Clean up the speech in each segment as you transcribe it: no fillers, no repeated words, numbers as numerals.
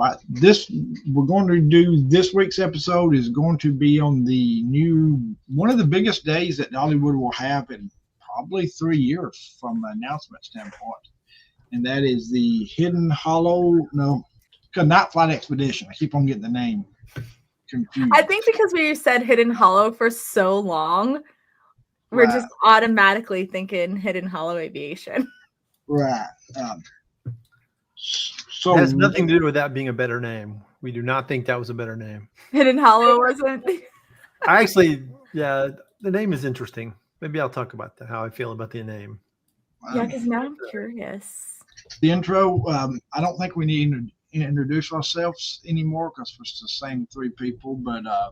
Right. We're going to do this week's episode is going to be on the new one of the biggest days that Dollywood will have in probably 3 years from an announcement standpoint, and that is the Hidden Hollow Night Flight Expedition. I keep on getting the name confused. I think because we said Hidden Hollow for so long, we're just automatically thinking Hidden Hollow Aviation. Right. So it has nothing to do with that being a better name. We do not think that was a better name. Hidden Hollow wasn't. Actually, yeah, the name is interesting. Maybe I'll talk about how I feel about the name. Yeah, because now I'm curious. The intro, I don't think we need to introduce ourselves anymore because it's the same three people. But, I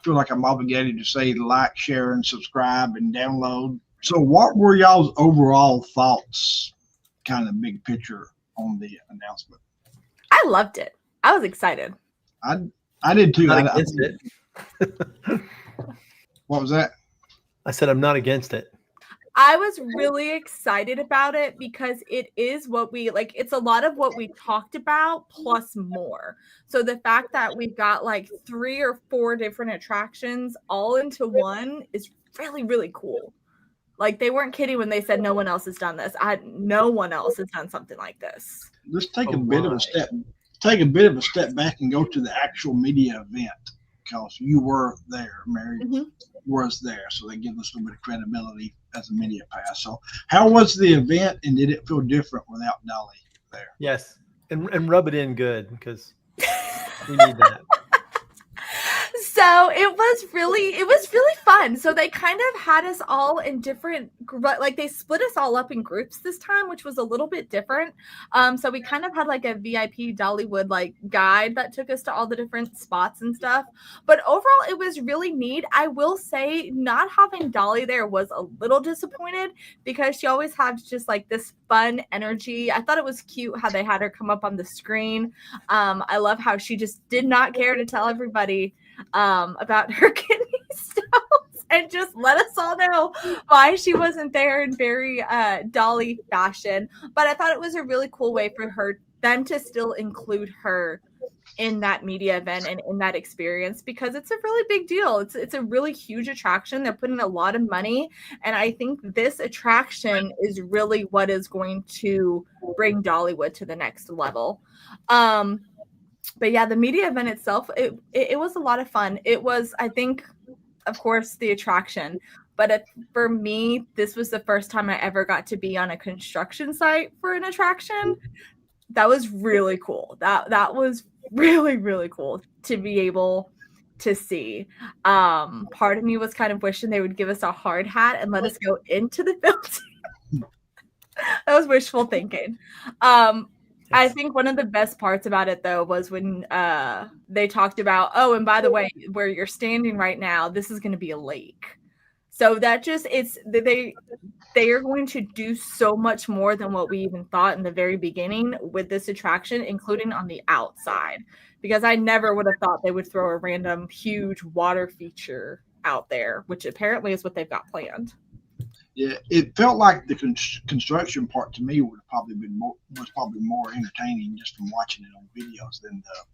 feel like I'm obligated to say like, share, and subscribe and download. So what were y'all's overall thoughts, kind of big picture on the announcement? I loved it. I was excited. I did too. Not against it. What was that? I said I'm not against it. I was really excited about it because it is what we like. It's a lot of what we talked about plus more. So the fact that we've got like 3 or 4 different attractions all into one is really, really cool. Like they weren't kidding when they said no one else has done this. No one else has done something like this. Let's take a bit of a step back and go to the actual media event because you were there, Mary was there, so they give us a little bit of credibility as a media pass. So, how was the event, and did it feel different without Dolly there? Yes, and rub it in good because we need that. So it was really fun. So they kind of had us all in different, like they split us all up in groups this time, which was a little bit different. So we kind of had like a VIP Dollywood like guide that took us to all the different spots and stuff. But overall, it was really neat. I will say not having Dolly there was a little disappointed because she always had just like this fun energy. I thought it was cute how they had her come up on the screen. I love how she just did not care to tell everybody about her kidney stones and just let us all know why she wasn't there in very Dolly fashion. But I thought it was a really cool way for them to still include her in that media event and in that experience because it's a really big deal. It's a really huge attraction. They're putting a lot of money, and I think this attraction is really what is going to bring Dollywood to the next level. But yeah, the media event itself, it was a lot of fun. It was, I think, of course, the attraction. But for me, this was the first time I ever got to be on a construction site for an attraction. That was really cool. That was really, really cool to be able to see. Part of me was kind of wishing they would give us a hard hat and let us go into the building. That was wishful thinking. I think one of the best parts about it, though, was when they talked about, oh, and by the way, where you're standing right now, this is going to be a lake. So that just, they are going to do so much more than what we even thought in the very beginning with this attraction, including on the outside. Because I never would have thought they would throw a random huge water feature out there, which apparently is what they've got planned. Yeah, it felt like the construction part to me was probably more entertaining just from watching it on videos than the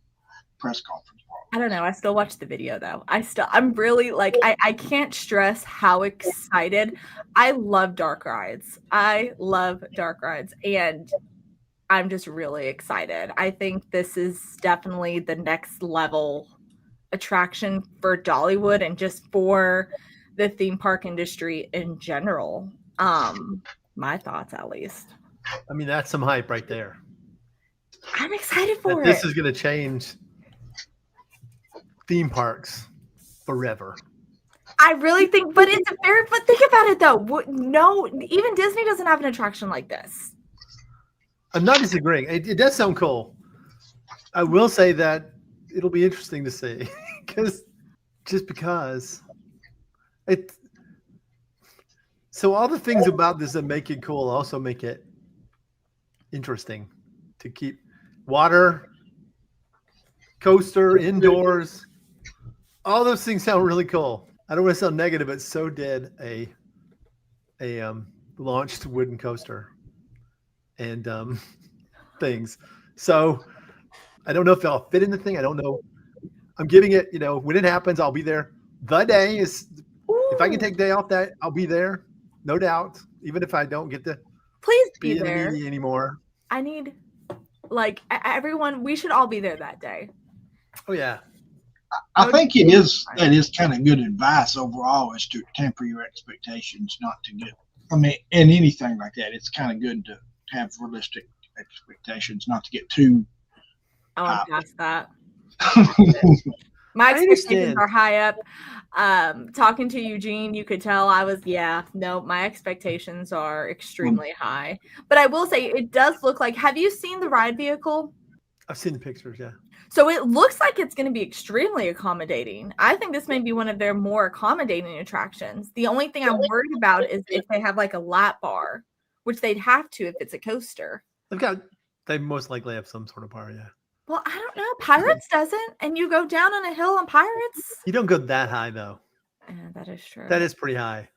press conference part. I don't know. I still watch the video though. I'm really like I can't stress how excited. I love dark rides. And I'm just really excited. I think this is definitely the next level attraction for Dollywood and just for the theme park industry in general. My thoughts, at least. I mean, that's some hype right there. I'm excited for it. This is going to change theme parks forever. I really think, but think about it though. No, even Disney doesn't have an attraction like this. I'm not disagreeing. It does sound cool. I will say that it'll be interesting to see because so all the things about this that make it cool also make it interesting to keep. Water, coaster, indoors, all those things sound really cool. I don't want to sound negative, but so did a launched wooden coaster. And things. So I don't know if I'll fit in the thing. I don't know. I'm giving it, when it happens, I'll be there. The day is, if I can take day off, that I'll be there, no doubt. Even if I don't get to Please be be in the there. media anymore. I need, everyone. We should all be there that day. Oh yeah. I think that is kind of good advice overall, is to temper your expectations, not to get. I mean, in anything like that, it's kind of good to have realistic expectations, not to get too. I want past that. My expectations are high up. Talking to Eugene, you could tell my expectations are extremely high. But I will say, it does look like, have you seen the ride vehicle? I've seen the pictures, yeah. So it looks like it's going to be extremely accommodating. I think this may be one of their more accommodating attractions. The only thing I'm worried about is if they have like a lap bar, which they'd have to if it's a coaster. They most likely have some sort of bar, yeah. Well, I don't know. Pirates doesn't, and you go down on a hill on Pirates. You don't go that high, though. Yeah, that is true. That is pretty high.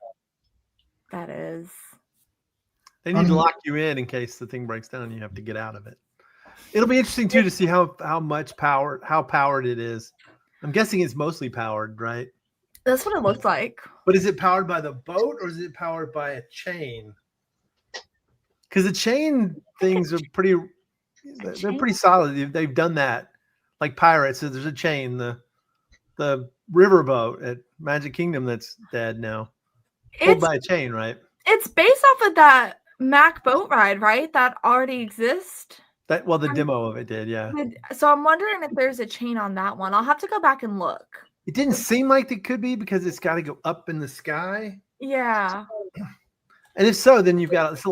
That is. They need to lock you in case the thing breaks down and you have to get out of it. It'll be interesting, too, to see how powered it is. I'm guessing it's mostly powered, right? That's what it looks like. But is it powered by the boat or is it powered by a chain? Because the chain things are pretty solid. They've done that. Like Pirates, there's a chain. The riverboat at Magic Kingdom that's dead now. Pulled by a chain, right? It's based off of that Mac boat ride, right? That already exists. The demo of it did, yeah. So I'm wondering if there's a chain on that one. I'll have to go back and look. It didn't seem like it could be because it's got to go up in the sky. Yeah. And if so, then you've got a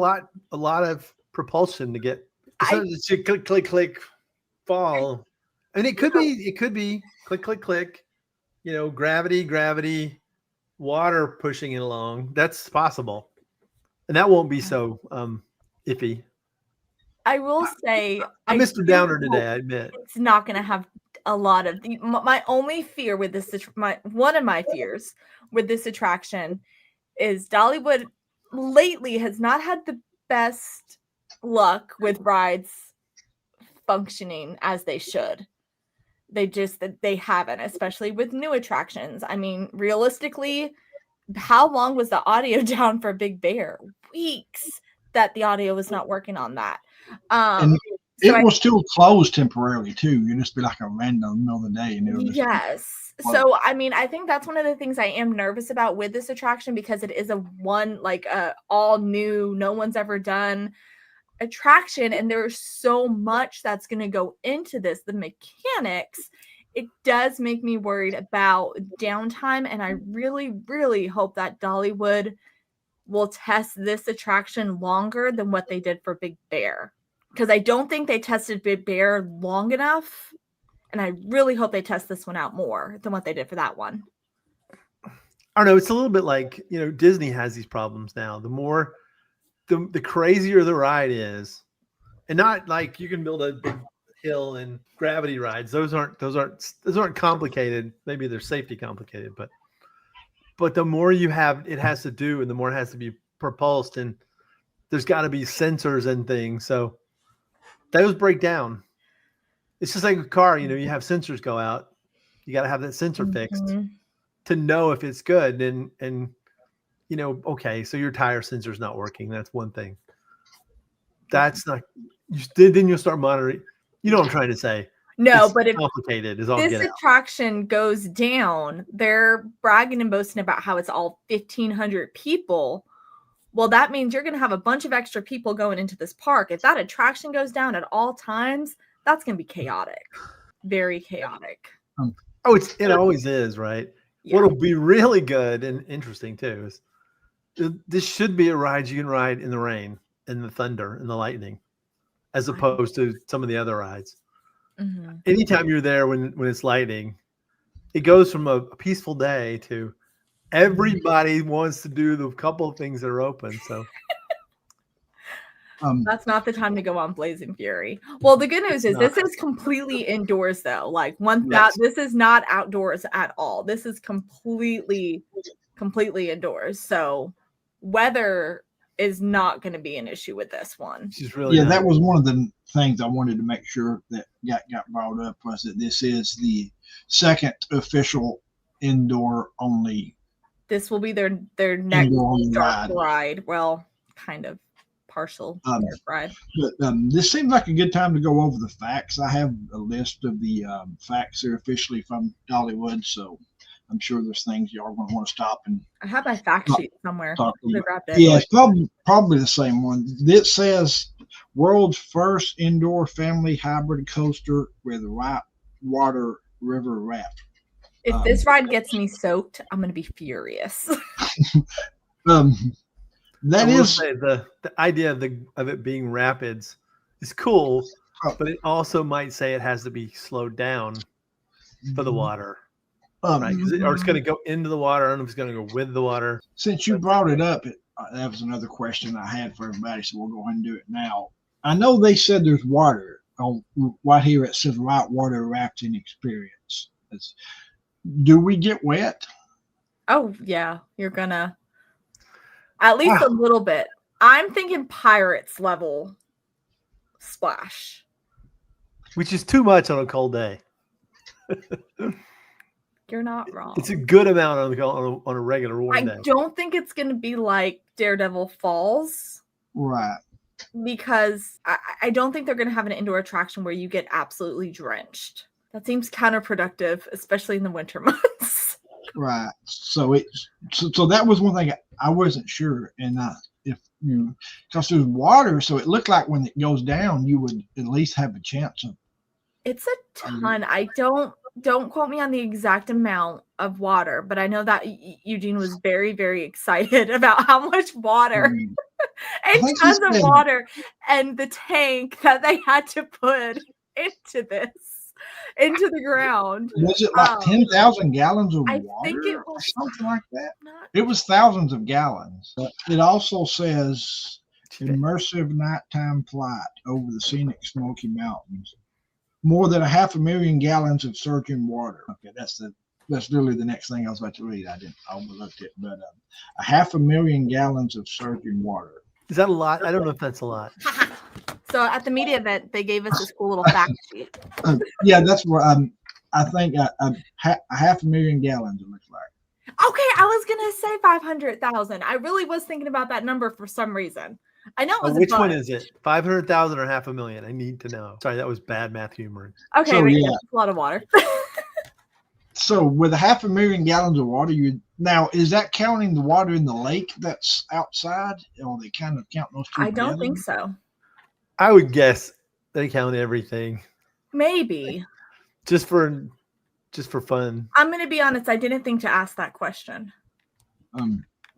lot of propulsion to get. It's a click, click, click, fall. And it could be click, click, click. Gravity, water pushing it along. That's possible, and that won't be so iffy. I will say, I'm Mr. Downer today. I admit it's not going to have a lot of my only fear with this. One of my fears with this attraction is Dollywood lately has not had the best luck with rides functioning as they should. They haven't, especially with new attractions. I mean, realistically, how long was the audio down for Big Bear? Weeks that the audio was not working on that. And it will still close temporarily too. You just be like a random middle of the day, and it'll just So I mean, I think that's one of the things I am nervous about with this attraction, because it is a all new, no one's ever done attraction, and there's so much that's going to go into this. The mechanics, it does make me worried about downtime, and I really, really hope that Dollywood will test this attraction longer than what they did for Big Bear, because I don't think they tested Big Bear long enough, and I really hope they test this one out more than what they did for that one. I don't know. It's a little bit like, Disney has these problems now. The more, the crazier the ride is, and not like you can build a big hill and gravity rides. Those aren't complicated. Maybe they're safety complicated, but the more you have, it has to do, and the more it has to be propulsed, and there's got to be sensors and things. So those break down. It's just like a car, you have sensors go out. You got to have that sensor fixed to know if it's good. And okay, so your tire sensor's not working. That's one thing. That's not. Then you'll start monitoring. You know what I'm trying to say? No, it's but if complicated is all this attraction goes down, they're bragging and boasting about how it's all 1,500 people. Well, that means you're going to have a bunch of extra people going into this park. If that attraction goes down at all times, that's going to be chaotic. Very chaotic. It always is, right? Yeah. What'll be really good and interesting too is this should be a ride you can ride in the rain, in the thunder, in the lightning, as opposed to some of the other rides. Mm-hmm. Anytime you're there when it's lightning, it goes from a peaceful day to everybody wants to do the couple of things that are open. So that's not the time to go on Blazing Fury. Well, the good news is this is completely indoors, though. This is not outdoors at all. This is completely indoors. So weather is not going to be an issue with this one. She's really Yeah, not. that was one of the things I wanted to make sure that got brought up, was that this is the second official indoor only. This will be their next Indoor only dark ride. ride. Well, kind of partial dark ride. But this seems like a good time to go over the facts. I have a list of the facts that are officially from Dollywood, so I'm sure there's things y'all are going to want to stop and I have my fact sheet somewhere. talk to I you. grabbed it. Yeah, it's probably the same one. This says world's first indoor family hybrid coaster with white water river raft. If this ride gets me soaked, I'm going to be furious. That I will is say the idea of it being rapids is cool, but it also might say it has to be slowed down for the water, right? Or it's going to go into the water. I don't know if it's going to go with the water. Since you brought it up, that was another question I had for everybody, so we'll go ahead and do it now. I know they said there's water on right here. It says white water rafting experience. Do we get wet? Oh, yeah. You're going to. At least a little bit. I'm thinking Pirates level splash. Which is too much on a cold day. You're not wrong. It's a good amount on a regular warm day. I don't think it's going to be like Daredevil Falls. Right. Because I don't think they're going to have an indoor attraction where you get absolutely drenched. That seems counterproductive, especially in the winter months. Right. So that was one thing I wasn't sure. And because there's water, so it looked like when it goes down, you would at least have a chance of. It's a ton. I don't quote me on the exact amount of water, but I know that Eugene was very, very excited about how much water and tons of water and the tank that they had to put into the ground. Was it like 10,000 gallons of water? I think it was something like that. It was thousands of gallons. It also says immersive nighttime flight over the scenic Smoky Mountains. More than 500,000 gallons of surging water. Okay, that's really the next thing I was about to read. I overlooked it, but 500,000 gallons of surging water. Is that a lot? I don't know if that's a lot. So at the media event, they gave us this cool little fact sheet. Yeah, that's what I think 500,000 gallons it looks like. Okay, I was gonna say 500,000. I really was thinking about that number for some reason. I know it was which one is it? 500,000 or 500,000? I need to know. Sorry, that was bad math humor. Okay, so, yeah, a lot of water. So with 500,000 gallons of water, now is that counting the water in the lake that's outside, or they kind of count those two? I don't think so. I would guess they count everything. Maybe. Just for fun. I'm gonna be honest. I didn't think to ask that question.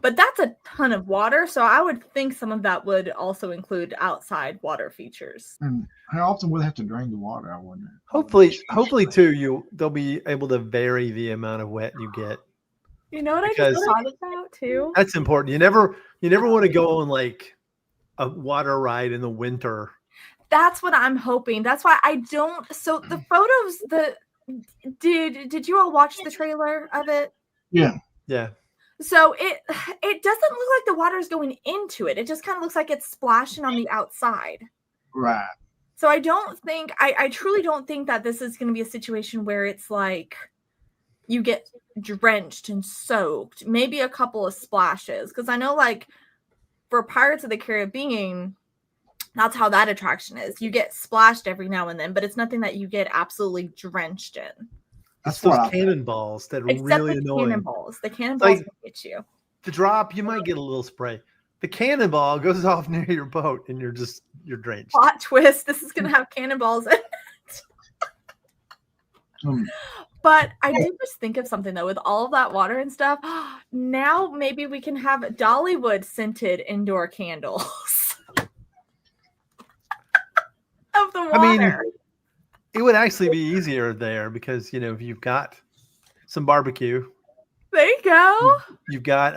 But that's a ton of water, so I would think some of that would also include outside water features. And how often would they have to drain the water? I wonder. Hopefully too, they'll be able to vary the amount of wet you get. You know what I just thought about too? That's important. You never want to go on like a water ride in the winter. That's what I'm hoping. That's why I don't. So the photos, did you all watch the trailer of it? Yeah. Yeah. So it doesn't look like the water is going into it. It just kind of looks like it's splashing on the outside. Right. So I truly don't think that this is going to be a situation where it's like you get drenched and soaked. Maybe a couple of splashes. Because I know like for Pirates of the Caribbean, that's how that attraction is. You get splashed every now and then, but it's nothing that you get absolutely drenched in. That's those cannonballs that are really annoying. The cannonballs can get you. The drop, you might get a little spray. The cannonball goes off near your boat, and you're drenched. Plot twist: this is gonna have cannonballs in it. But I did just think of something though, with all of that water and stuff. Now maybe we can have Dollywood scented indoor candles of the water. I mean, it would actually be easier there because if you've got some barbecue. There you go. You've got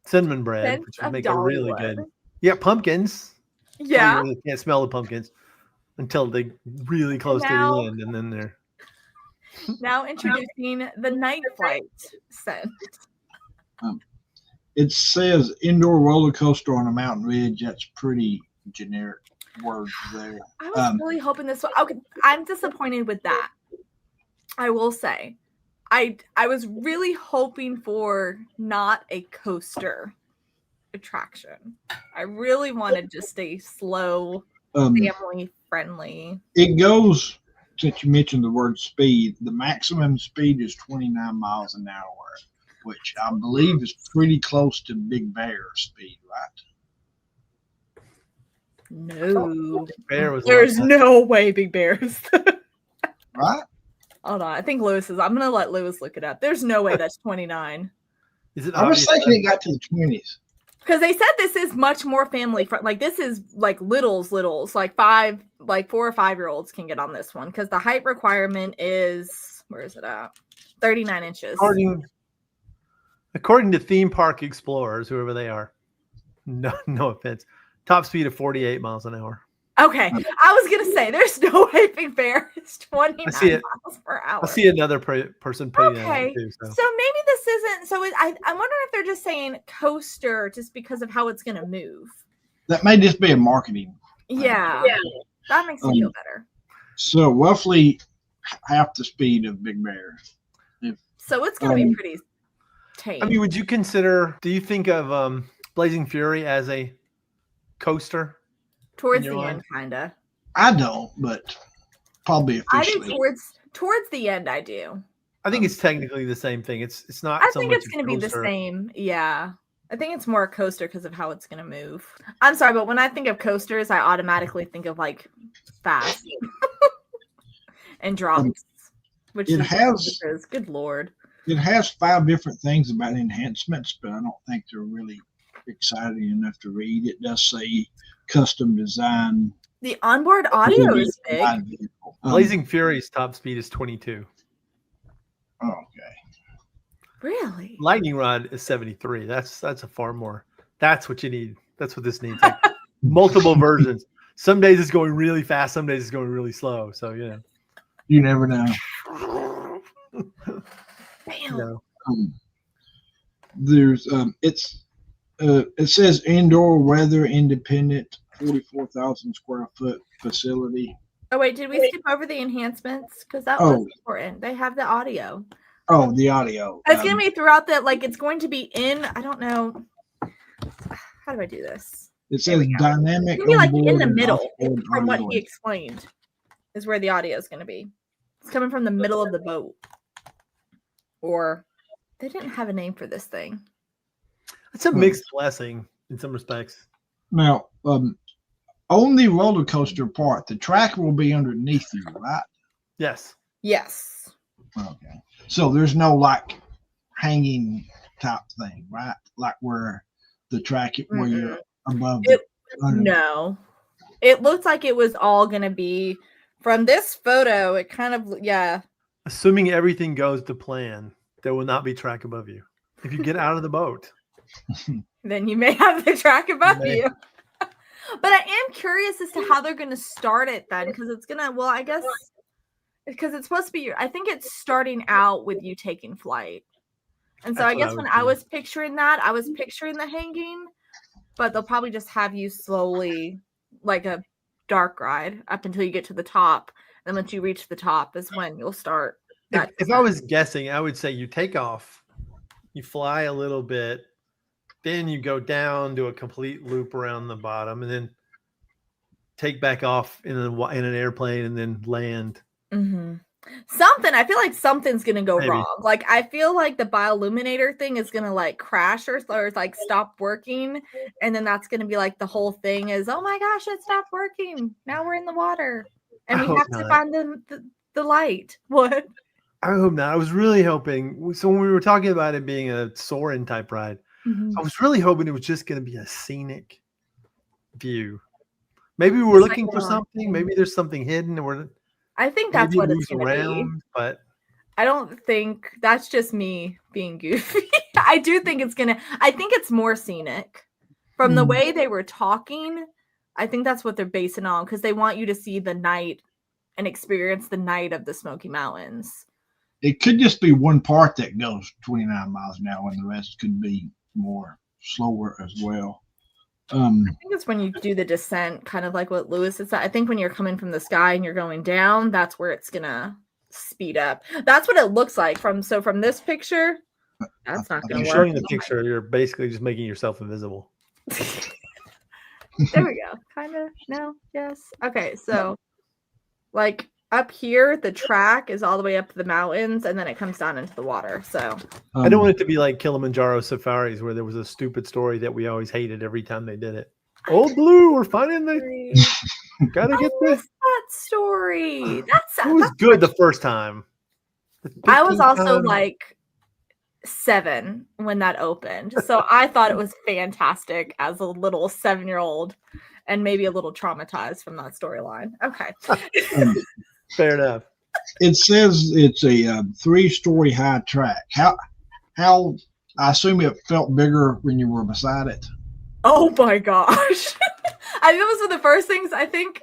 cinnamon bread, which would make it really good. Yeah, pumpkins. Yeah. You really can't smell the pumpkins until they really close to the end, and then they're. Now introducing the night flight scent. It says indoor roller coaster on a mountain ridge. That's pretty generic words there. I was really hoping this. Okay, I'm disappointed with that. I will say, I was really hoping for not a coaster attraction. I really wanted just a slow, family friendly. It goes, since you mentioned the word speed, the maximum speed is 29 miles an hour, which I believe is pretty close to Big Bear speed, right? No, Bear was there's no way Big Bear's. Right? Hold on, I think Lewis is. I'm gonna let Lewis look it up. There's no way that's 29. Is it I was obvious thinking it got to the 20s. Because they said this is much more family friendly. Like this is like littles, like 4 or 5 year olds can get on this one. Because the height requirement is, where is it at? 39 inches. According to theme park explorers, whoever they are, no offense, top speed of 48 miles an hour. Okay, I was gonna say there's no way Big Bear is 29 miles per hour. I see another person putting that too. So maybe this isn't. So I'm wondering if they're just saying coaster just because of how it's gonna move. That may just be a marketing. Yeah. That makes me feel better. So roughly half the speed of Big Bear. So it's gonna be pretty tame. I mean, would you consider? Do you think of Blazing Fury as a coaster? Towards the end, kinda. I don't, but probably officially. I do towards the end. I do. I think it's technically the same thing. It's not. I think it's going to be the same. Yeah, I think it's more a coaster because of how it's going to move. I'm sorry, but when I think of coasters, I automatically think of like fast and drops, which is good lord. It has 5 different things about enhancements, but I don't think they're really exciting enough to read. It does say custom design. The onboard audio is big. Blazing Fury's top speed is 22. Oh, okay. Really? Lightning Rod is 73. That's a far more. That's what you need. That's what this needs. Like multiple versions. Some days it's going really fast. Some days it's going really slow. So you never know. Damn. There's it says indoor weather independent 44,000 square foot facility. Oh wait, did we skip over the enhancements? Because that was important. They have the audio. Oh, the audio. It's gonna be throughout that. Like it's going to be in. I don't know. How do I do this? It says dynamic. It's gonna be like in the middle, from what he explained, is where the audio is gonna be. It's coming from the middle of the boat. Or they didn't have a name for this thing. It's a mixed blessing in some respects. Now, on the roller coaster part, the track will be underneath you, right? Yes. Yes. Okay. So there's no like hanging type thing, right? Like where the track where you're above. No. It looked like it was all gonna be from this photo. It kind of Assuming everything goes to plan, there will not be track above you. If you get out of the boat, then you may have the track above you. But I am curious as to how they're going to start it then, because it's going to, well, I guess, because it's supposed to be, I think it's starting out with you taking flight. And so I guess when I was picturing that, I was picturing the hanging, but they'll probably just have you slowly, like a dark ride up until you get to the top. And once you reach the top is when you'll start. If I was guessing, I would say you take off, you fly a little bit, then you go down, do a complete loop around the bottom, and then take back off in an airplane and then land. Mm-hmm. I feel like something's going to go wrong. Like, I feel like the bioluminator thing is going to like crash or like stop working. And then that's going to be like the whole thing is, oh my gosh, it stopped working. Now we're in the water. And we have to find the light. What? I hope not. I was really hoping. So when we were talking about it being a Soarin' type ride, I was really hoping it was just going to be a scenic view. Maybe we're looking for something. Maybe there's something hidden. I think that's what it's going to be. But I don't think that's just me being goofy. I do think I think it's more scenic. From the way they were talking, I think that's what they're basing on because they want you to see the night and experience the night of the Smoky Mountains. It could just be one part that goes 29 miles an hour and the rest could be more slower as well. I think it's when you do the descent, kind of like what Lewis is. I think when you're coming from the sky and you're going down, that's where it's gonna speed up. That's what it looks like from this picture. That's not gonna You're work. showing the picture. You're basically just making yourself invisible. There we go. Kind of. No. Yes. Okay. So, like up here, the track is all the way up to the mountains, and then it comes down into the water. So I don't want it to be like Kilimanjaro safaris, where there was a stupid story that we always hated every time they did it. Old Blue, we're finding the gotta get this. That story. It was good the first time. I was also like 7 when that opened, so I thought it was fantastic as a little 7-year-old, and maybe a little traumatized from that storyline. Okay. Fair enough. It says it's a 3-story high track. How I assume it felt bigger when you were beside it. Oh my gosh. I think that was one of the first things. I think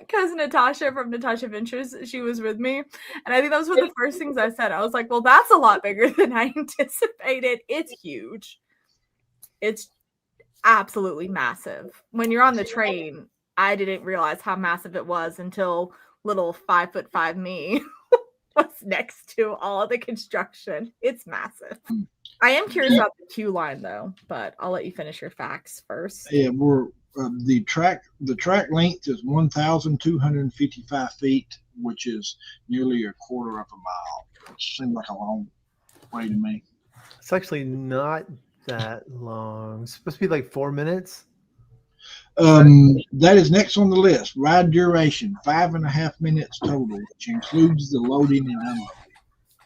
cousin Natasha from Natasha Ventures, she was with me, and I think that was one of the first things I said. I was like, well, that's a lot bigger than I anticipated. It's huge. It's absolutely massive. When you're on the train, I didn't realize how massive it was until little 5'5" me was next to all of the construction. It's massive. I am curious about the queue line though, but I'll let you finish your facts first. Yeah, we're the track length is 1,255 feet, which is nearly a quarter of a mile. Which seems like a long way to me. It's actually not that long. It's supposed to be like 4 minutes. That is next on the list. Ride duration 5.5 minutes total, which includes the loading and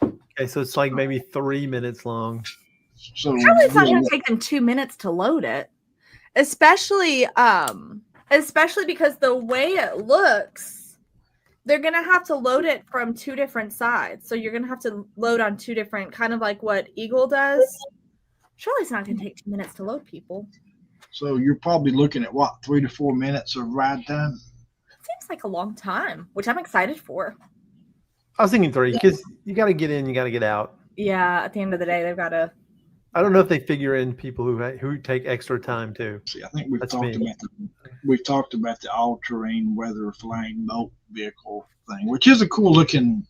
unloading. Okay, so it's like maybe 3 minutes long. So surely it's not going to take them 2 minutes to load it, especially because the way it looks, they're going to have to load it from 2 different sides. So you're going to have to load on 2 different, kind of like what Eagle does. Surely it's not going to take 2 minutes to load people. So you're probably looking at what, 3 to 4 minutes of ride time? It seems like a long time, which I'm excited for. I was thinking 3 because you got to get in, you got to get out. Yeah, at the end of the day, they've got to. I don't know if they figure in people who take extra time too. See, I think we've talked about the all-terrain weather flying boat vehicle thing, which is a cool looking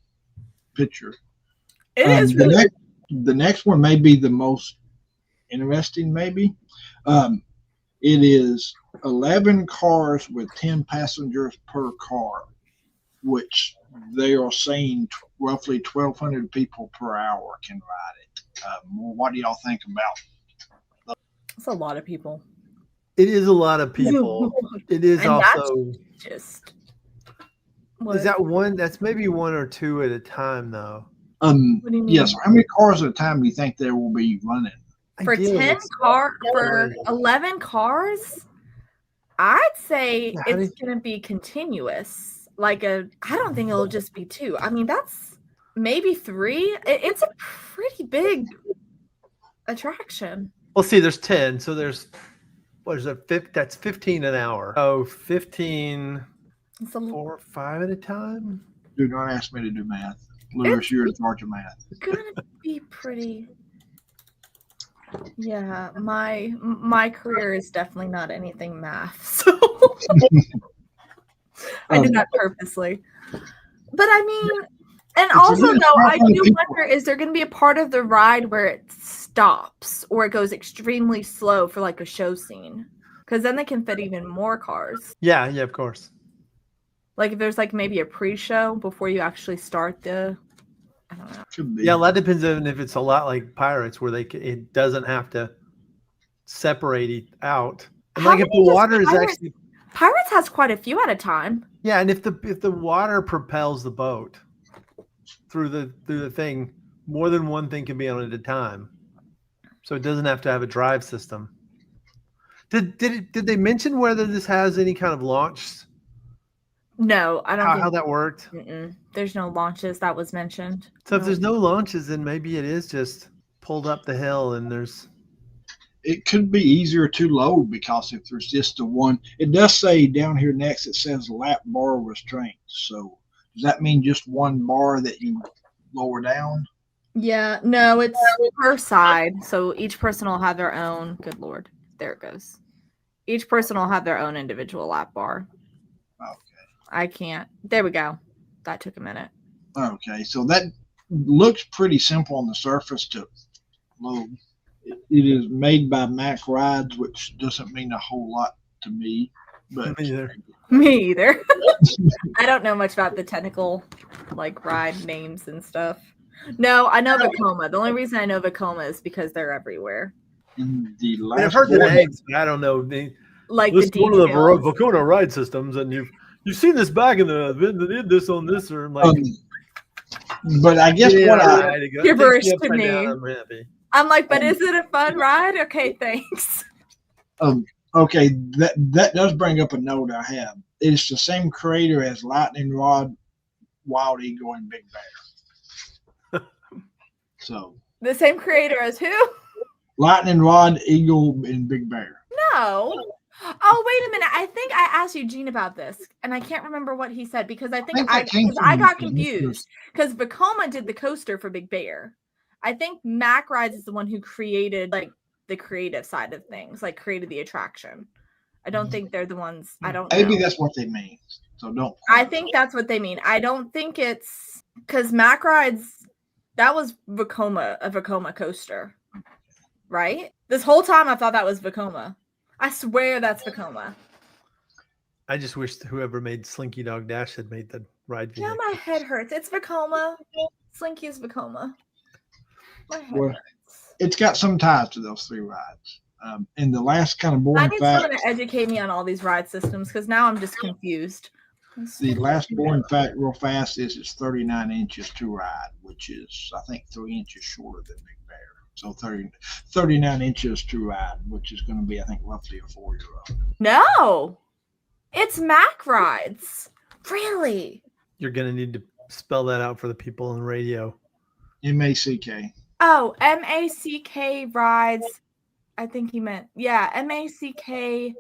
picture. It is really. The next one may be the most interesting. Maybe it is 11 cars with 10 passengers per car, which they are saying roughly 1,200 people per hour can ride it. What do y'all think about? It's a lot of people. It is a lot of people. It is and also just. Is that one? That's maybe 1 or 2 at a time, though. Yes. How many cars at a time do you think there will be running? For 10 cars, for 11 cars, I'd say it's going to be continuous. I don't think it'll just be 2. I mean, that's maybe 3. It's a pretty big attraction. Well, see, there's 10. So there's, what is it? That's 15 an hour. Oh, 15, 4 or 5 at a time? Do not ask me to do math. Lewis, you're in charge of math. It's going to be pretty. Yeah, my career is definitely not anything math, so I did that purposely. But I mean, and also though, I do wonder, is there going to be a part of the ride where it stops or it goes extremely slow for like a show scene? Because then they can fit even more cars. Yeah, of course. Like if there's like maybe a pre-show before you actually start the. I don't know. Yeah, that depends on if it's a lot like Pirates, where it doesn't have to separate out. And like if the water is actually Pirates has quite a few at a time. Yeah, and if the water propels the boat through the thing, more than one thing can be on at a time, so it doesn't have to have a drive system. Did they mention whether this has any kind of launch? No, I don't. How that worked? There's no launches that was mentioned. So if there's no launches, then maybe it is just pulled up the hill and there's. It could be easier to load because if there's just the one, it does say down here next, it says lap bar restraint. So does that mean just one bar that you lower down? Yeah, no, it's per side. So each person will have their own. Good Lord. There it goes. Each person will have their own individual lap bar. Okay. I can't. There we go. That took a minute. Okay, so that looks pretty simple on the surface to load. It is made by Mac Rides, which doesn't mean a whole lot to me. But Me either. Me either. I don't know much about the technical, like, ride names and stuff. No, I know Vekoma. The only reason I know Vekoma is because they're everywhere. in the I mean, last I've heard the board- names, but I don't know. Like This the is one of the details. Vekoma ride systems, and you've seen this back in the they did this on this, or I'm like, but I guess yeah, what I right, it goes- Gibberish takes me to upside me. down, I'm happy. I'm like, but is it a fun ride? Okay, thanks. okay, that does bring up a note I have. It's the same creator as Lightning Rod, Wild Eagle, and Big Bear. So The same creator as who? Lightning Rod, Eagle, and Big Bear. No. Oh, wait a minute. I think I asked Eugene about this, and I can't remember what he said because I think that came I from got the confused because Vekoma did the coaster for Big Bear. I think Mac Rides is the one who created like the creative side of things, like created the attraction. I don't think they're the ones. I don't know. Maybe that's what they mean. So don't. I think that's what they mean. I don't think it's because Mac Rides, that was Vekoma, a Vekoma coaster, right? This whole time I thought that was Vekoma. I swear that's Vekoma. I just wish whoever made Slinky Dog Dash had made the ride Yeah, vehicle. my head hurts. It's Vekoma. Slinky is Vekoma. My head Well, hurts. it's got some ties to those three rides. And the last kind of I boring need fact, someone to educate me on all these ride systems because now I'm just confused. the last boring fact, real fast, is it's 39 inches to ride, which is I think 3 inches shorter than Big Bear. So 39 inches to ride, which is going to be I think roughly a 4-year-old. No, it's Mac Rides. Really? You're gonna need to spell that out for the people on the radio. MACK. Oh, MACK Rides. I think he meant, yeah, MACK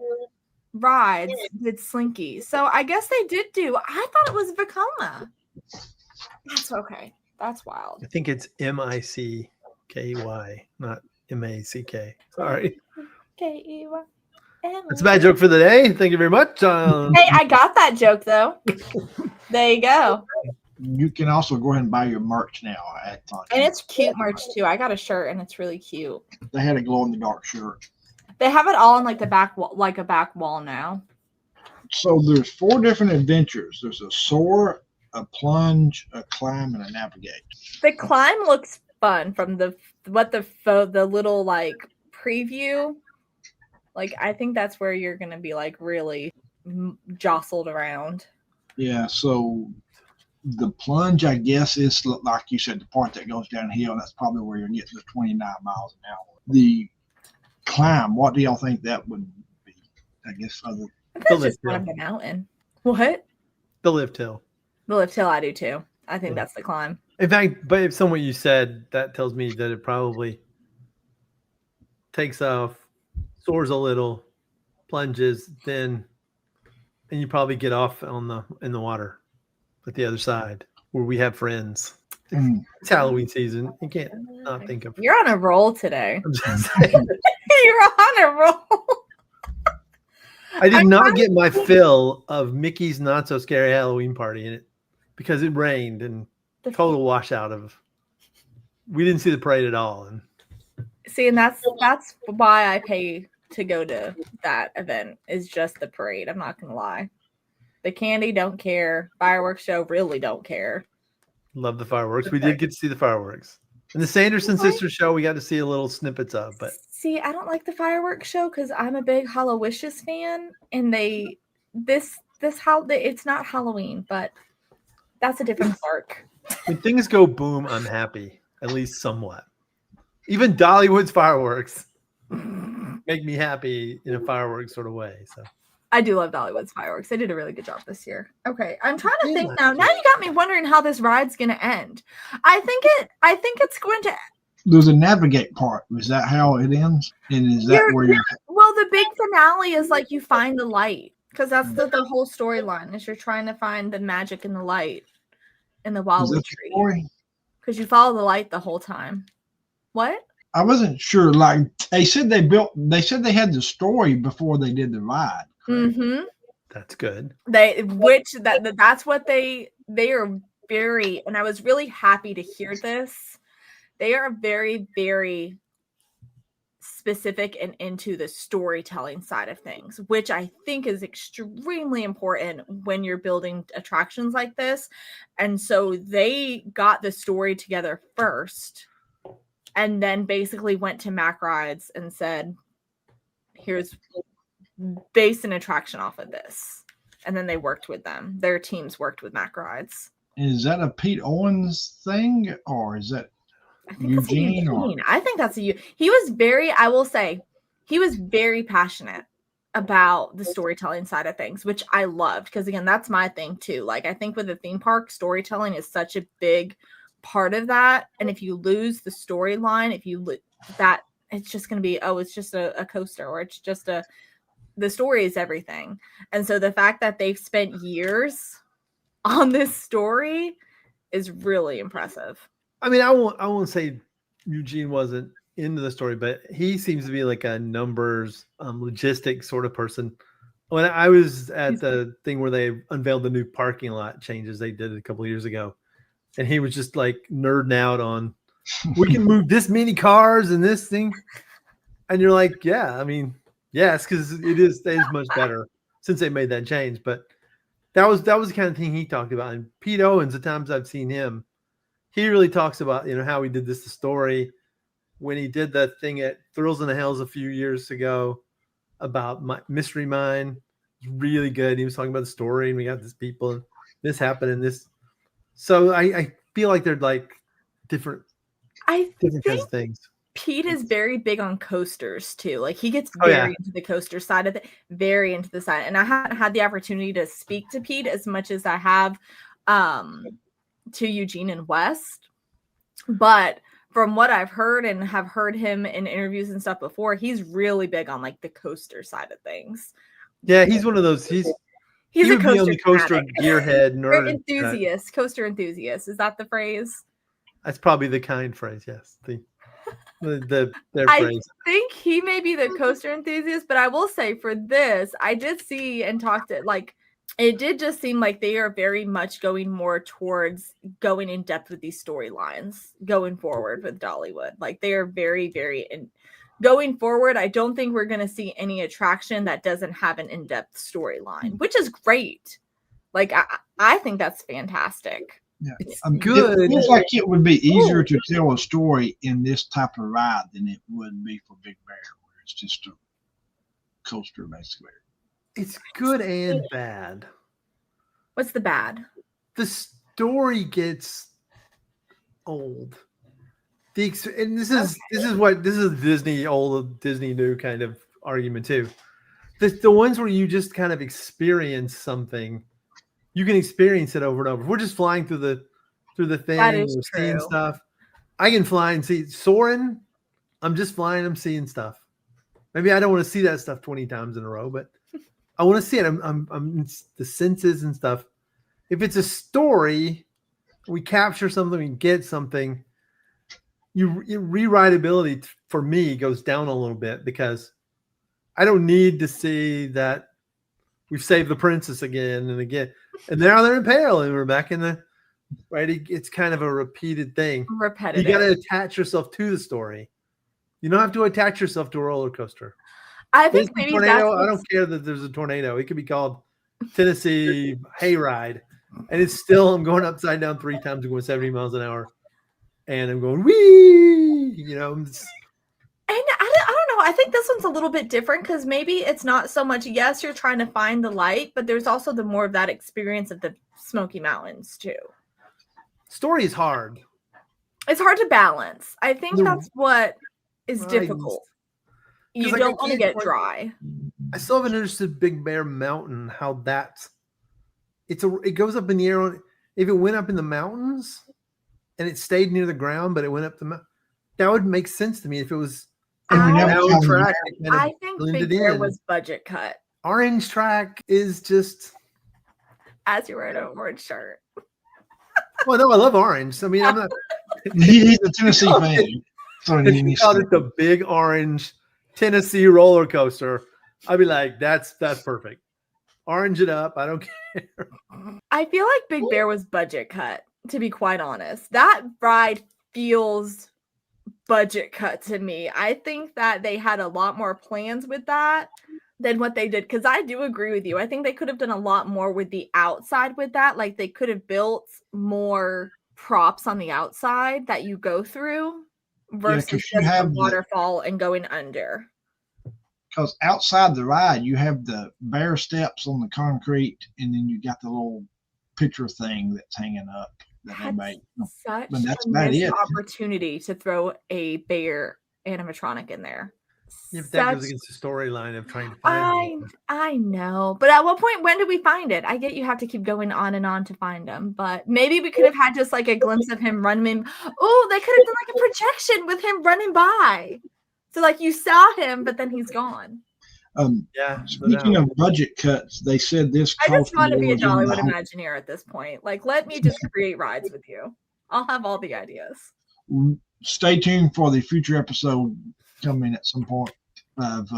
Rides did Slinky. So I guess they did do, I thought it was Vekoma. That's okay. That's wild. I think it's MICKY, not MACK. Sorry. K-E-Y. That's a bad joke for the day. Thank you very much. Hey, I got that joke though. There you go. You can also go ahead and buy your merch now at And it's cute merch too. I got a shirt and it's really cute. They had a glow in the dark shirt. They have it all on like the back wall, like a back wall now. So there's 4 different adventures. There's a soar, a plunge, a climb, and a navigate. The climb looks fun from the little like preview. Like I think that's where you're gonna be like really jostled around. Yeah, so the plunge, I guess, is like you said, the part that goes downhill. That's probably where you're getting the 29 miles an hour. The climb, what do y'all think that would be? I guess other. That's just kind of the mountain. What? The lift hill. The lift hill, I do too. I think that's the climb. In fact, based on what you said, that tells me that it probably takes off, soars a little, plunges, then and you probably get off in the water at the other side where we have friends. It's Halloween season. You can't not think of. You're on a roll today. I'm just saying. You're on a roll. I did not get my fill of Mickey's Not So Scary Halloween Party in it because it rained and total washout of. We didn't see the parade at all. And see, and that's why I pay to go to that event is just the parade. I'm not gonna lie. The candy don't care. Fireworks show really don't care. Love the fireworks. We did get to see the fireworks. And the Sanderson Sisters show, we got to see a little snippets of, but see, I don't like the fireworks show because I'm a big Hallowishes fan, and it's not Halloween, but that's a different park. when things go boom, I'm happy, at least somewhat. Even Dollywood's fireworks make me happy in a fireworks sort of way. So I do love Dollywood's fireworks. They did a really good job this year. Okay, I'm trying to think now. Now you got me wondering how this ride's going to end. I think it's going to. There's a navigate part. Is that how it ends? And is that where you're? Well, the big finale is like you find the light because that's the whole storyline is you're trying to find the magic in the light in the Wildwood tree. because you follow the light the whole time. What? I wasn't sure. Like they said, they said they had the story before they did the ride. Correct? Mm-hmm. That's good. That's what they are very, and I was really happy to hear this. They are very, very specific and into the storytelling side of things, which I think is extremely important when you're building attractions like this. And so they got the story together first and then basically went to Mac Rides and said, here's base an attraction off of this. And then they worked with them. Their teams worked with Mac Rides. Is that a Pete Owens thing, or is that I think Eugene? I think that's he was very, I will say, he was very passionate about the storytelling side of things, which I loved, because again, that's my thing too. Like, I think with the theme park, storytelling is such a big part of that. And if you lose the storyline, if you that, it's just going to be, oh, it's just a coaster, or it's just the story is everything. And so the fact that they've spent years on this story is really impressive. I mean, I won't say Eugene wasn't into the story, but he seems to be like a numbers, logistics sort of person. When I was at the thing where they unveiled the new parking lot changes they did a couple of years ago, and he was just like nerding out on, we can move this many cars and this thing. And you're like, yeah, I mean, yes, because it is much better since they made that change. But that was the kind of thing he talked about. And Pete Owens, the times I've seen him, he really talks about, how he did the story when he did that thing at Thrills in the Hells a few years ago about Mystery Mine. It's really good. He was talking about the story, and we got this people, and this happened, and this. So I feel like they're like different kinds of things. Pete is very big on coasters too. Like, he gets very into the coaster side of it, very into the side. And I haven't had the opportunity to speak to Pete as much as I have to Eugene and West, but from what I've heard and have heard him in interviews and stuff before, he's really big on like the coaster side of things. Yeah, he's one of those. He's a coaster gearhead nerd enthusiast. Coaster enthusiast, is that the phrase? That's probably the kind phrase. Yes, their I phrase. think he may be the coaster enthusiast, but I will say for this, I did see and talked to, like, it did just seem like they are very much going more towards going in depth with these storylines going forward with Dollywood. Like, they are very, very going forward. I don't think we're going to see any attraction that doesn't have an in-depth storyline, which is great. Like, I think that's fantastic. Yeah, it's good. It feels like it would be easier to tell a story in this type of ride than it would be for Big Bear, where it's just a coaster, basically. It's good and bad. What's the bad? The story gets old. And this is Disney old, Disney new kind of argument too. The ones where you just kind of experience something, you can experience it over and over. If we're just flying through the thing, or seeing stuff. I can fly and see Soarin'. I'm just flying. I'm seeing stuff. Maybe I don't want to see that stuff 20 times in a row, but I want to see it. I'm the senses and stuff. If it's a story, we capture something, we get something. Your rewritability for me goes down a little bit, because I don't need to see that we've saved the princess again and again, and now they're in peril, and we're back in the right. It's kind of a repeated thing. Repetitive. You got to attach yourself to the story. You don't have to attach yourself to a roller coaster. I think maybe tornado. I don't care that there's a tornado. It could be called Tennessee Hayride, and it's still, I'm going upside down 3 times and going 70 miles an hour, and I'm going wee. And I don't know. I think this one's a little bit different, because maybe it's not so much. Yes, you're trying to find the light, but there's also the more of that experience of the Smoky Mountains too. Story is hard. It's hard to balance. I think that's what is difficult. You don't want to get dry. I still haven't understood Big Bear Mountain, how it goes up in the air. If it went up in the mountains and it stayed near the ground, but it went up the mountain, that would make sense to me if it was I track. I think Big Bear was budget cut. Orange track is just, as you wear an orange shirt. Well, no, I love orange. I mean, He's a Tennessee fan. So If you called it the Big Orange Tennessee roller coaster, I'd be like, that's perfect. Orange it up. I don't care. I feel like Big Bear was budget cut, to be quite honest. That ride feels budget cut to me. I think that they had a lot more plans with that than what they did, because I do agree with you. I think they could have done a lot more with the outside with that. Like they could have built more props on the outside that you go through versus just the waterfall and going under. Because outside the ride, you have the bare steps on the concrete, and then you got the little picture thing that's hanging up that they made. Such a missed opportunity to throw a bear animatronic in there. Yeah, but that goes against the storyline of trying to find them. I know, but at what point, when do we find it? I get you have to keep going on and on to find them, but maybe we could have had just like a glimpse of him running. Oh, they could have done like a projection with him running by. So like you saw him, but then he's gone. Speaking of budget cuts, they said this. I just want to be a Dollywood Imagineer at this point. Like, let me just create rides with you. I'll have all the ideas. Stay tuned for the future episode coming at some point of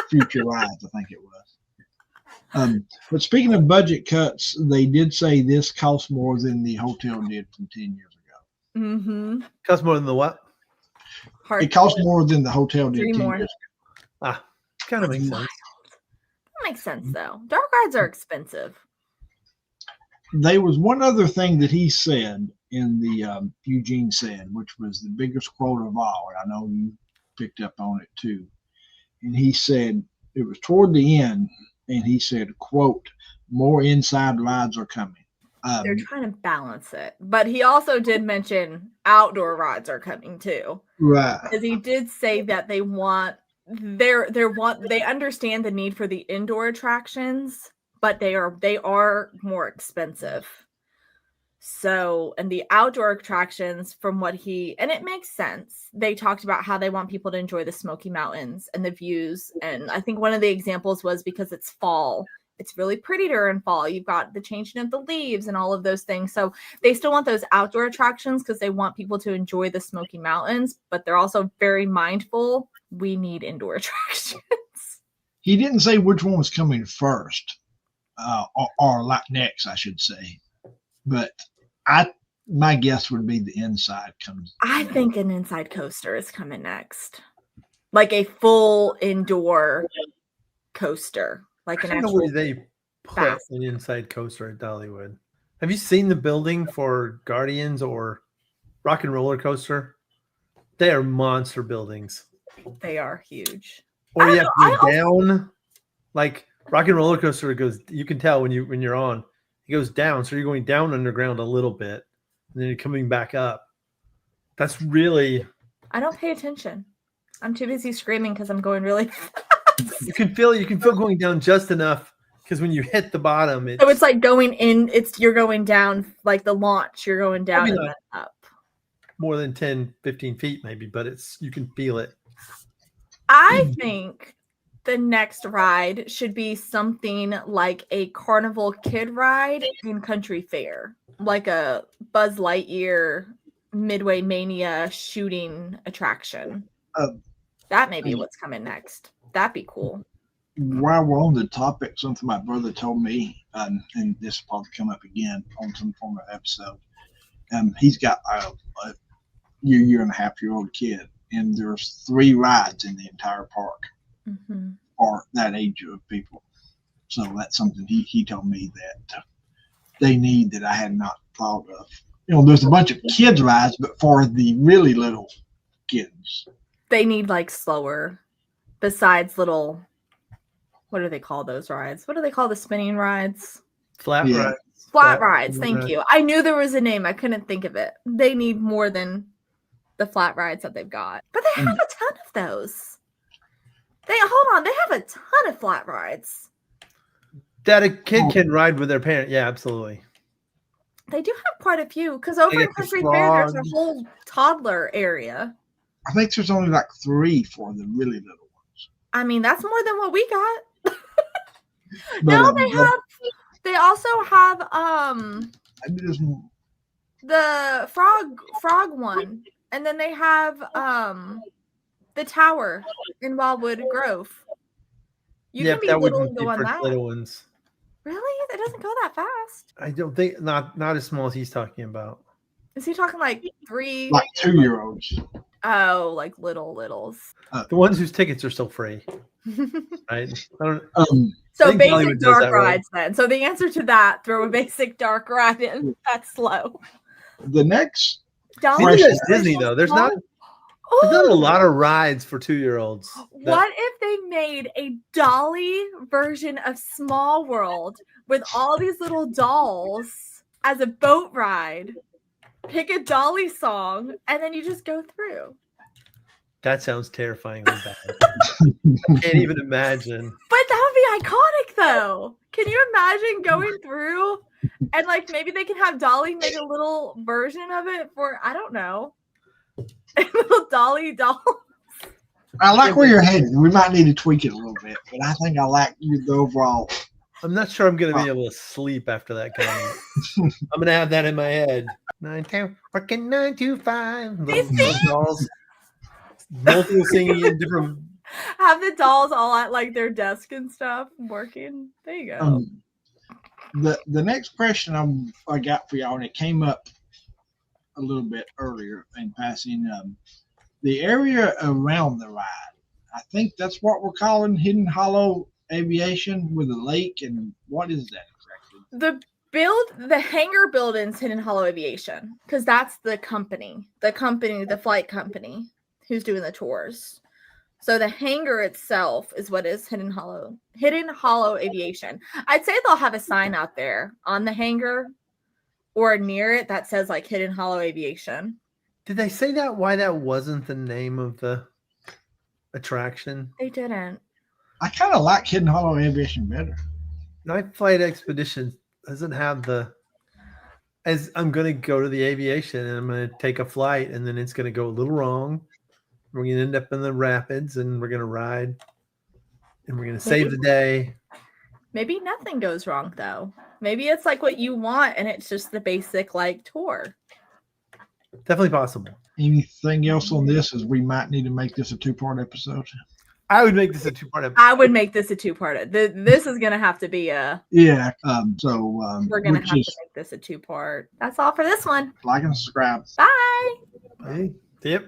future rides. I think it was. But speaking of budget cuts, they did say this cost more than the hotel did from 10 years ago. Mm-hmm. Cost more than the what? It cost more than the hotel did 10 years ago. Ah, kind of makes sense. That makes sense, though. Dark rides are expensive. There was one other thing that he said in the Eugene said, which was the biggest quote of all, and I know you picked up on it too. And he said, it was toward the end, and he said, quote, more inside rides are coming. They're trying to balance it. But he also did mention outdoor rides are coming too. Right. Because he did say that they understand the need for the indoor attractions, but they are more expensive. So, and the outdoor attractions, from what and it makes sense. They talked about how they want people to enjoy the Smoky Mountains and the views. And I think one of the examples was because it's fall. It's really pretty during fall. You've got the changing of the leaves and all of those things. So they still want those outdoor attractions because they want people to enjoy the Smoky Mountains, but they're also very mindful. We need indoor attractions. He didn't say which one was coming first, or like next, I should say. But my guess would be the inside comes. I think an inside coaster is coming next, like a full indoor coaster. Like an actual where they put an inside coaster at Dollywood. Have you seen the building for Guardians or Rock and Roller Coaster? They are monster buildings. They are huge. Or you have to go down. Like Rock and Roller Coaster goes, you can tell when you're on, it goes down. So you're going down underground a little bit, and then you're coming back up. That's really. I don't pay attention. I'm too busy screaming because I'm going really fast. You can feel going down just enough, because when you hit the bottom, it's like going in. You're going down like the launch. You're going down and then up. More than 10, 15 feet maybe, but you can feel it. I think the next ride should be something like a Carnival Kid ride in Country Fair, like a Buzz Lightyear Midway Mania shooting attraction. That may be what's coming next. That'd be cool. While we're on the topic, something my brother told me, and this will probably come up again on some form of episode. He's got a year and a half year old kid, and there's 3 rides in the entire park for that age of people. So that's something he told me that they need that I had not thought of. There's a bunch of kids rides, but for the really little kids, they need like slower. Besides little, what do they call those rides? What do they call the spinning rides? Flat rides. Flat rides. Thank you. I knew there was a name. I couldn't think of it. They need more than the flat rides that they've got. But they have a ton of those. They have a ton of flat rides. That a kid can ride with their parent. Yeah, absolutely. They do have quite a few, because over in Country Fair, there's a whole toddler area. I think there's only like 3 for the really little ones. I mean, that's more than what we got. No, they also have the frog one, and then they have the tower in Wildwood Grove. You Yeah, can be that little wouldn't and be go on for that. little ones. Really? That doesn't go that fast. I don't think not as small as he's talking about. Is he talking like 3? Like 2-year-olds. Oh, like littles. The ones whose tickets are still free, right? I don't. So think basic Dollywood does dark that, right? rides then. So the answer to that, throw a basic dark ride in. That's slow. The next Dolly Maybe that's Question. Disney though. There's not a Oh, lot of rides for 2-year-olds. what if they made a Dolly version of Small World with all these little dolls as a boat ride? Pick a Dolly song and then you just go through. That sounds terrifyingly bad. Can't even imagine. But that would be iconic though. Can you imagine going through and like maybe they can have Dolly make a little version of it for, I don't know, a little Dolly doll. I like where you're heading. We might need to tweak it a little bit, but I think I like the overall. I'm not sure I'm going to be able to sleep after that comment. I'm going to have that in my head. 9 to 5. Little dolls. Multiple singing in different. Have the dolls all at like their desk and stuff working. There you go. The next question I got for y'all, and it came up a little bit earlier in passing. The area around the ride, I think that's what we're calling Hidden Hollow Aviation with a lake. And what is that exactly? The hangar building's Hidden Hollow Aviation because that's the flight company who's doing the tours. So the hangar itself is what is Hidden Hollow Aviation. I'd say they'll have a sign out there on the hangar or near it that says like Hidden Hollow Aviation. Did they say that? Why that wasn't the name of the attraction? They didn't. I kind of like Hidden Hollow Aviation better. Night Flight Expedition doesn't have as I'm going to go to the aviation and I'm going to take a flight and then it's going to go a little wrong. We're going to end up in the rapids and we're going to ride and we're going to save the day. Maybe nothing goes wrong though. Maybe it's like what you want and it's just the basic like tour. Definitely possible. Anything else on this? As we might need to make this a 2-part episode. I would make this a 2-part episode. I would make this a 2-part. This is going to have to be a. Yeah. We're going to have to make this a 2-part. That's all for this one. Like and subscribe. Bye. Hey, yep.